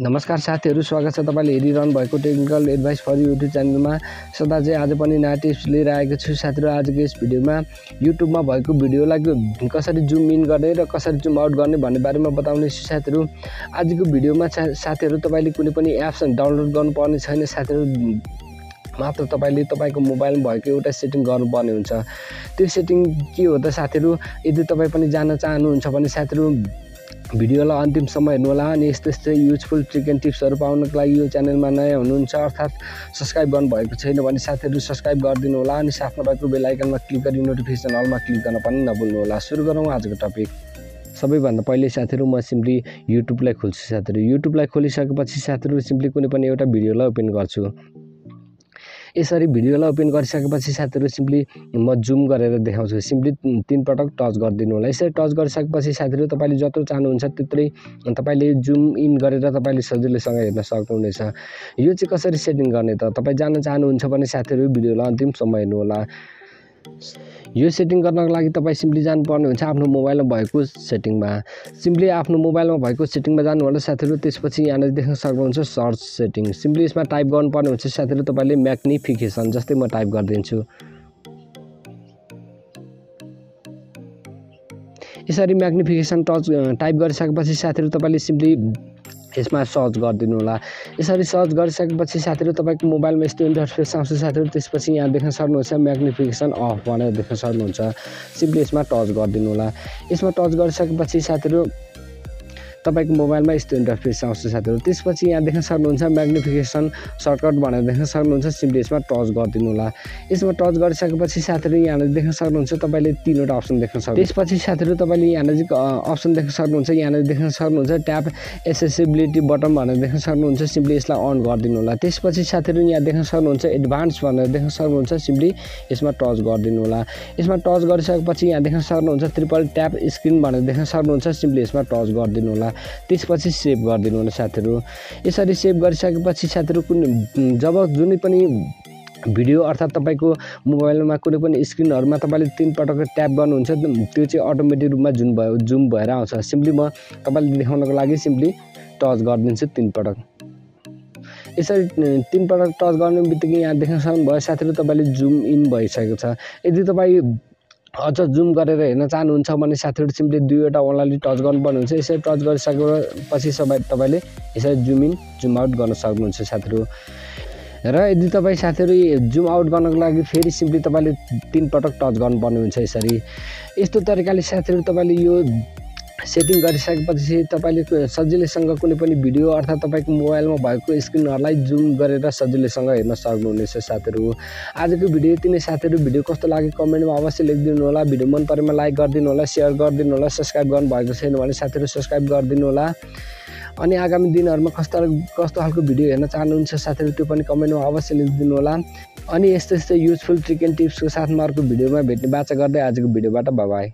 नमस्कार साथीहरु, स्वागत छ तपाईले हेरिरहनु भएको टेक्निकल एडभाइस फर युट्युब च्यानलमा। सदा चाहिँ आज पनि नयाँ टिप्स लिएर आएको छु साथीहरु। आजको यस भिडियोमा युट्युबमा भएको भिडियोलाई कसरी जुम इन गर्ने र कसरी जुम आउट गर्ने भन्ने बारेमा बताउने छु साथीहरु। आजको भिडियोमा साथीहरु तपाईले कुनै पनि एप्स डाउनलोड गर्नुपर्ने छैन साथीहरु। मात्र तपाईले तपाईको मोबाइलमा भएको एउटा सेटिङ गर्नुपर्ने हुन्छ। त्यो सेटिङ के हो त साथीहरु? यदि तपाई पनि जान्न चाहनुहुन्छ भने साथीहरु भिडियोलाई अन्तिमसम्म हेर्नु होला। अनि यस्तै युजफुल ट्रिक एन्ड टिप्सहरु पाउनको लागि यो च्यानलमा नयाँ हुनुहुन्छ अर्थात सब्स्क्राइब गर्नु भएको छैन भने साथीहरु सब्स्क्राइब गरिदिनु होला अनि साथमा भएको बेल आइकनमा क्लिक गरी नोटिफिकेसन अलमा क्लिक गर्न पनि नभुल्नु होला। सुरु गरौँ आजको टपिक। सबैभन्दा पहिले साथीहरु म सिम्पली युट्युबलाई खोल्छु साथीहरु। युट्युबलाई खोलिसकेपछि साथीहरु सिम्पली कुनै पनि एउटा भिडियोलाई ओपन गर्छु। यसरी भिडियोलाई ओपन गरिसकेपछि साथीहरु सिम्पली म जुम गरेर देखाउँछु। सिम्पली 3 पटक टच गरिदिनु होला। यसरी टच गरिसकेपछि साथीहरु तपाईले जत्रो चाहनुहुन्छ त्यत्रै तपाईले जुम इन गरेर तपाईले सजिलैसँग हेर्न सक्नुहुनेछ। यो चाहिँ कसरी सेटिङ गर्ने त? तपाई जान्न चाहनुहुन्छ भने साथीहरु भिडियोलाई अन्तिमसम्म हेर्नु होला। यो सेटिङ गर्नको लागि तपाई सिम्पली जानुपर्ने हुन्छ आफ्नो मोबाइलमा भएको सेटिङमा। सिम्पली आफ्नो मोबाइलमा भएको सेटिङमा जानु होला साथीहरु। त्यसपछि यहाँ देख्न सक्नुहुन्छ सर्च सेटिङ। सिम्पली यसमा टाइप गर्नुपर्ने हुन्छ साथीहरु तपाईले म्याग्निफिकेसन। जस्तै म टाइप गर्दिन्छु। यसरी म्याग्निफिकेसन टाइप गरिसकेपछि साथीहरु तपाईले सिम्पली यसमा सर्च गरिदिनु होला। यसरी सर्च गरिसकेपछि साथीहरु तपाईको मोबाइलमा यस्तो इन्टरफेस आउँछ साथीहरु। त्यसपछि यहाँ देख्न सक्नुहुन्छ म्याग्निफिकेसन अफ भनेर देख्न सक्नुहुन्छ। सिम्पली यसमा टच गरिदिनु होला। यसमा टच गरिसकेपछि साथीहरु तपाईको मोबाइलमा यस्तो इन्टरफेस आउँछ साथीहरु। त्यसपछि यहाँ देख्न सक्नुहुन्छ म्याग्निफिकेसन सर्टकट भनेर देख्न सक्नुहुन्छ। सिम्पली यसमा टच गरिदिनु होला। यसमा टच गरिसकेपछि साथीहरु यहाँ देख्न सक्नुहुन्छ तपाईले 3 वटा अप्सन देख्न सक्नुहुन्छ। त्यसपछि साथीहरु तपाईले यहाँ नजिक अप्सन देख्न सक्नुहुन्छ। यहाँ देख्न सक्नुहुन्छ ट्याप एसेसिबिलिटी बटन भनेर देख्न सक्नुहुन्छ। सिम्पली यसलाई अन गरिदिनु होला। त्यसपछि साथीहरु यहाँ देख्न सक्नुहुन्छ एडभान्स भनेर देख्न सक्नुहुन्छ। सिम्पली यसमा टच गरिदिनु होला। यसमा टच गरिसकेपछि यहाँ देख्न सक्नुहुन्छ ट्रिपल ट्याप स्क्रिन भनेर देख्न सक्नुहुन्छ। सिम्पली यसमा टच गरिदिनु होला। त्यसपछि सेभ गरिदिनु होला साथीहरु। यसरी सेभ गरिसकेपछि साथीहरु जब जुनै पनि भिडियो अर्थात तपाईको मोबाइलमा कुनै पनि स्क्रिनहरुमा तपाईले 3 पटक ट्याप गर्नुहुन्छ त्यो चाहिँ अटोमेटिक रूपमा जुम भएर आउँछ। सिम्पली म तपाईलाई देखाउनको लागि सिम्पली टच गरिदिन्छु 3 पटक। यसरी 3 पटक टच गर्नेबित्तिकै यहाँ देख्न सक्नुभयो साथीहरु तपाईले जुम इन भइसकेको छ। यदि तपाई अझ जुम गरेर हेर्न चाहनुहुन्छ भने साथीहरु सिम्पली 2 वटा ओन्ली टच गर्नुपर्ने हुन्छ। यसरी टच गरिसकेपछि तपाईले यसरी जुम इन जुम आउट गर्न सक्नुहुन्छ साथीहरु। र यदि तपाई साथीहरु जुम आउट गर्नको लागि फेरि सिम्पली तपाईले 3 पटक टच गर्नुपर्ने हुन्छ। यसरी यस्तो तरिकाले साथीहरु तपाईले यो सेटिङ गरिसकेपछि तपाईले सजिलैसँग कुनै पनि भिडियो अर्थात तपाईको मोबाइलमा भएको स्क्रिनहरुलाई जुम गरेर सजिलैसँग हेर्न सक्नुहुनेछ साथीहरु। आजको भिडियो यति नै साथीहरु। भिडियो कस्तो लाग्यो कमेन्टमा अवश्य लेखिदिनु होला। भिडियो मन परेमा लाइक गरिदिनु होला, शेयर गरिदिनु होला। सब्स्क्राइब गर्नु भएको छैन भने साथीहरु सब्स्क्राइब गरिदिनु होला। अनि आगामी दिनहरुमा कस्तो खालको भिडियो हेर्न चाहनुहुन्छ साथीहरु त्यो पनि कमेन्टमा अवश्य लेखिदिनु होला। अनि यस्तै युजफुल ट्रिक एन्ड टिप्सको साथमा अर्को भिडियोमा भेट्ने बाचा गर्दै आजको भिडियोबाट बाइ बाइ।